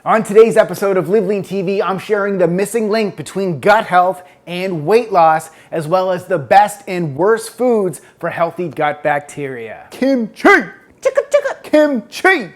On today's episode of LiveLeanTV, I'm sharing the missing link between gut health and weight loss, as well as the best and worst foods for healthy gut bacteria. Kimchi! Chicka chicka! Kimchi!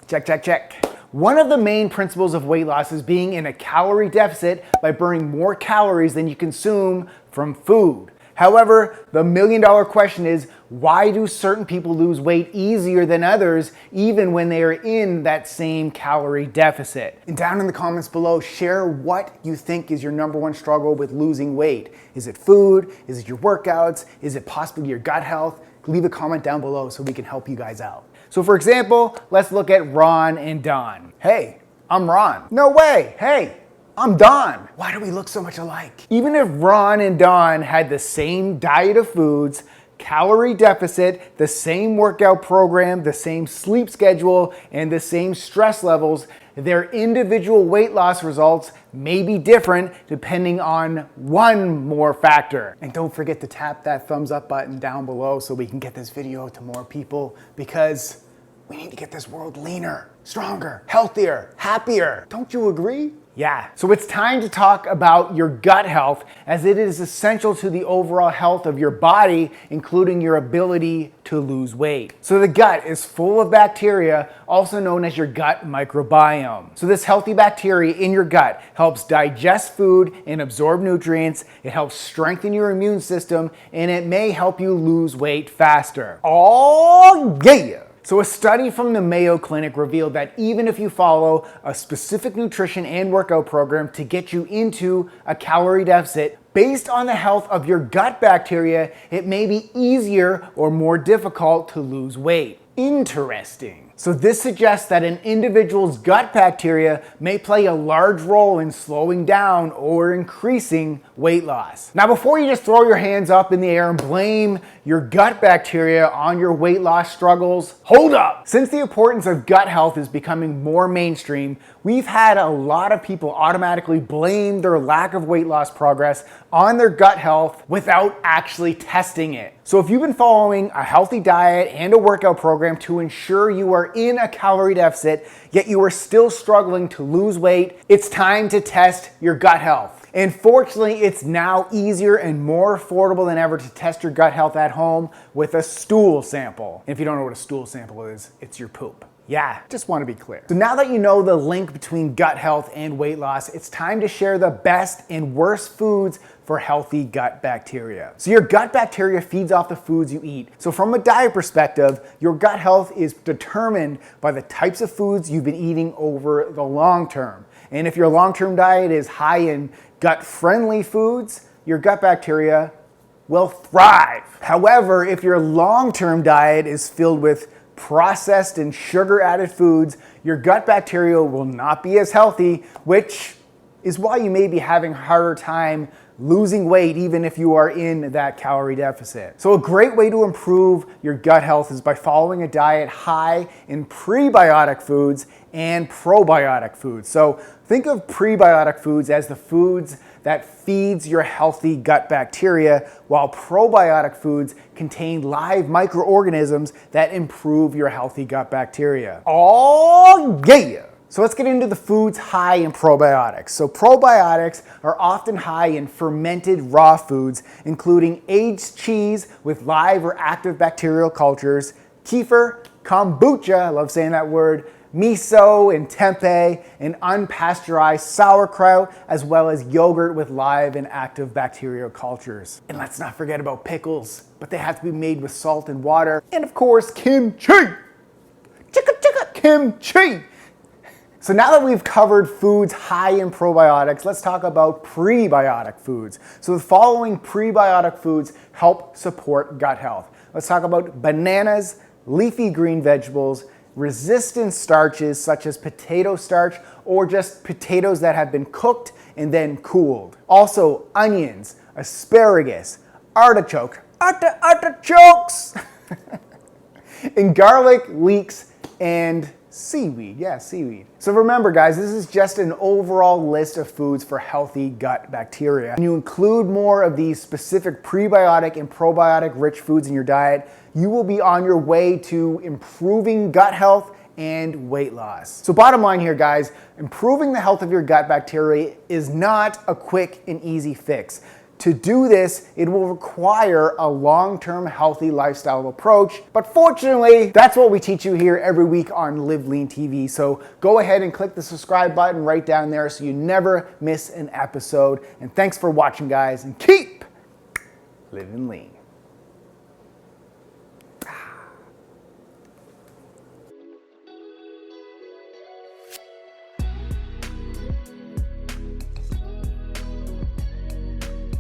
Check, check, check. One of the main principles of weight loss is being in a calorie deficit by burning more calories than you consume from food. However, the million-dollar question is, why do certain people lose weight easier than others, even when they are in that same calorie deficit? And down in the comments below, share what you think is your number one struggle with losing weight. Is it food? Is it your workouts? Is it possibly your gut health? Leave a comment down below so we can help you guys out. So for example, let's look at Ron and Don. Hey, I'm Ron. No way. Hey, I'm Don. Why do we look so much alike? Even if Ron and Don had the same diet of foods, calorie deficit, the same workout program, the same sleep schedule, and the same stress levels, their individual weight loss results may be different depending on one more factor. And don't forget to tap that thumbs up button down below so we can get this video to more people, because we need to get this world leaner, stronger, healthier, happier. Don't you agree? Yeah, so it's time to talk about your gut health, as it is essential to the overall health of your body, including your ability to lose weight. So the gut is full of bacteria, also known as your gut microbiome. So this healthy bacteria in your gut helps digest food and absorb nutrients, it helps strengthen your immune system, and it may help you lose weight faster. Oh yeah! So a study from the Mayo Clinic revealed that even if you follow a specific nutrition and workout program to get you into a calorie deficit, based on the health of your gut bacteria, it may be easier or more difficult to lose weight. Interesting. So this suggests that an individual's gut bacteria may play a large role in slowing down or increasing weight loss. Now, before you just throw your hands up in the air and blame your gut bacteria on your weight loss struggles, hold up. Since the importance of gut health is becoming more mainstream, we've had a lot of people automatically blame their lack of weight loss progress on their gut health without actually testing it. So if you've been following a healthy diet and a workout program to ensure you are in a calorie deficit, yet you are still struggling to lose weight, it's time to test your gut health. And fortunately, it's now easier and more affordable than ever to test your gut health at home with a stool sample. And if you don't know what a stool sample is, it's your poop. Yeah, just want to be clear. So now that you know the link between gut health and weight loss, it's time to share the best and worst foods for healthy gut bacteria. So your gut bacteria feeds off the foods you eat. So from a diet perspective, your gut health is determined by the types of foods you've been eating over the long term. And if your long-term diet is high in gut-friendly foods, your gut bacteria will thrive. However, if your long-term diet is filled with processed and sugar-added foods, your gut bacteria will not be as healthy, which is why you may be having a harder time losing weight even if you are in that calorie deficit. So a great way to improve your gut health is by following a diet high in prebiotic foods and probiotic foods. So think of prebiotic foods as the foods that feeds your healthy gut bacteria, while probiotic foods contain live microorganisms that improve your healthy gut bacteria. Oh yeah! So let's get into the foods high in probiotics. So probiotics are often high in fermented raw foods, including aged cheese with live or active bacterial cultures, kefir, kombucha, I love saying that word, miso and tempeh, and unpasteurized sauerkraut, as well as yogurt with live and active bacterial cultures. And let's not forget about pickles, but they have to be made with salt and water. And of course, kimchi! Chicka chicka kimchi! So now that we've covered foods high in probiotics, let's talk about prebiotic foods. So the following prebiotic foods help support gut health. Let's talk about bananas, leafy green vegetables, resistant starches such as potato starch or just potatoes that have been cooked and then cooled. Also onions, asparagus, artichokes, and garlic, leeks, and Seaweed, yeah, seaweed. So remember guys, this is just an overall list of foods for healthy gut bacteria. When you include more of these specific prebiotic and probiotic rich foods in your diet, you will be on your way to improving gut health and weight loss. So bottom line here guys, improving the health of your gut bacteria is not a quick and easy fix. To do this, it will require a long-term healthy lifestyle approach, but fortunately, that's what we teach you here every week on LiveLeanTV. So go ahead and click the subscribe button right down there so you never miss an episode. And thanks for watching guys, and keep living lean.